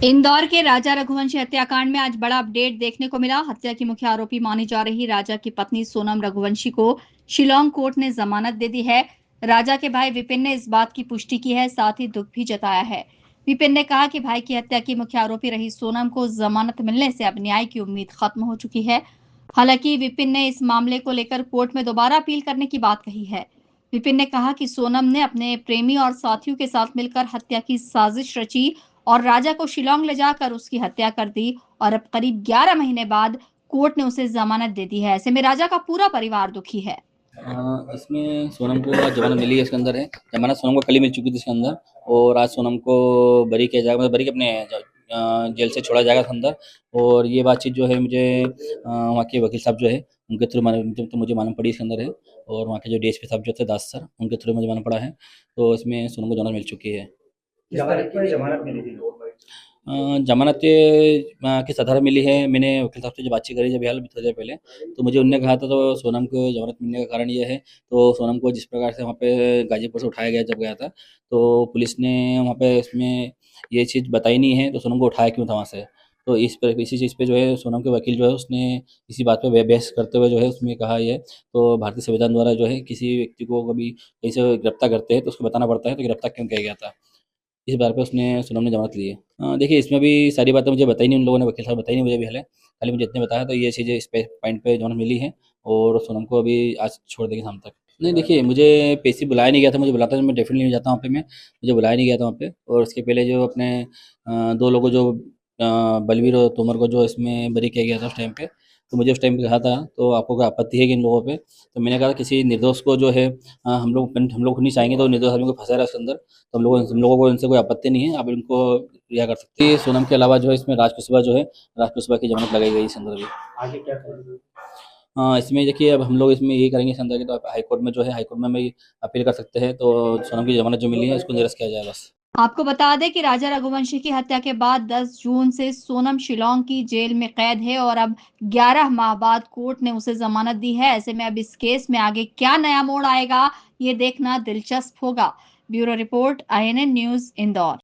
इंदौर के राजा रघुवंशी हत्याकांड में आज बड़ा अपडेट देखने को मिला। हत्या की मुख्य आरोपी मानी जा रही राजा की पत्नी सोनम रघुवंशी को शिलांग कोर्ट ने जमानत दे दी है। राजा के भाई विपिन ने इस बात की पुष्टि की है, साथ ही दुख भी जताया है। विपिन ने कहा कि भाई की हत्या की मुख्य आरोपी रही सोनम को जमानत मिलने से अब न्याय की उम्मीद खत्म हो चुकी है। हालांकि विपिन ने इस मामले को लेकर कोर्ट में दोबारा अपील करने की बात कही है। विपिन ने कहा कि सोनम ने अपने प्रेमी और साथियों के साथ मिलकर हत्या की साजिश रची और राजा को शिलांग ले जाकर उसकी हत्या कर दी और अब करीब 11 महीने बाद कोर्ट ने उसे जमानत दे दी है। ऐसे में राजा का पूरा परिवार दुखी है। इसमें सोनम को आज जमानत मिली है। इसके अंदर है जमानत सोनम को कल ही मिल चुकी थी इसके अंदर। और आज सोनम को बरी किया जाएगा, मतलब बरी के अपने जेल से छोड़ा जाएगा इसके अंदर। और ये बातचीत जो है मुझे वहाँ के वकील साहब जो है उनके थ्रू तो मुझे मालूम पड़ी इसके अंदर है। और वहाँ के जो डीएसपी साहब जो थे दास सर, उनके थ्रू मुझे मालूम पड़ा है। तो इसमें सोनम को जमानत मिल चुकी है। जमानत मिली थी। ज़मानत किस आधार मिली है, मैंने वकील साहब से जो बातचीत करी जब हाल थोड़ी देर पहले, तो मुझे उनने कहा था तो सोनम को ज़मानत मिलने का कारण ये है। तो सोनम को जिस प्रकार से वहाँ पे गाज़ीपुर से उठाया गया जब गया था, तो पुलिस ने वहाँ पे इसमें ये चीज़ बताई नहीं है, तो सोनम को उठाया क्यों था वहाँ से। तो इसी चीज़ पे जो है सोनम के वकील जो है उसने इसी बात पे बहस करते हुए जो है उसमें कहा ये, तो भारतीय संविधान द्वारा जो है किसी व्यक्ति को कभी कहीं से गिरफ्तार करते हैं तो उसको बताना पड़ता है, तो गिरफ्तार क्यों किया गया था। इस बार पे उसने सोनम ने जमानत ली है। देखिए इसमें भी सारी बातें मुझे बताई नहीं, उन लोगों ने वकील साहब बताई नहीं मुझे भी हाले। खाली मुझे इतने बताया तो ये चीज़ें इस पे पॉइंट पे जमानत मिली है। और सोनम को अभी आज छोड़ देंगे शाम तक। नहीं देखिए, मुझे पेशी बुलाया नहीं गया था, मुझे बुलाता तो मैं डेफ़िनेटली नहीं जाता वहाँ पे मैं। मुझे बुलाया नहीं गया था वहाँ पे। और उसके पहले जो अपने 2 लोगों जो बलवीर और तोमर को जो इसमें बरी किया गया था उस टाइम पे, तो मुझे उस टाइम पे कहा था तो आपको कोई आपत्ति है कि इन लोगों पे? तो मैंने कहा किसी निर्दोष को जो है हम लोग नहीं चाहेंगे तो निर्दोष आदमी को फँसा रहा है उसके अंदर। तो हम लोगों को इनसे कोई आपत्ति नहीं है, आप इनको रिहा कर सकते हैं। सोनम के अलावा जो है इसमें राज कुशवाहा जो है, राज कुशवाहा की जमानत लगाई गई है इस अंदर भी। आगे क्या करेंगे? इसमें देखिए अब हम लोग इसमें यही करेंगे इस अंदर की, तो आप हाई कोर्ट में जो है हाई कोर्ट में हम अपील कर सकते हैं, तो सोनम की जमानत जो मिली है उसको निरस्त किया जाए बस। आपको बता दें कि राजा रघुवंशी की हत्या के बाद 10 जून से सोनम शिलांग की जेल में कैद है और अब 11 माह बाद कोर्ट ने उसे जमानत दी है। ऐसे में अब इस केस में आगे क्या नया मोड़ आएगा, ये देखना दिलचस्प होगा। Bureau report, INN news, Indore.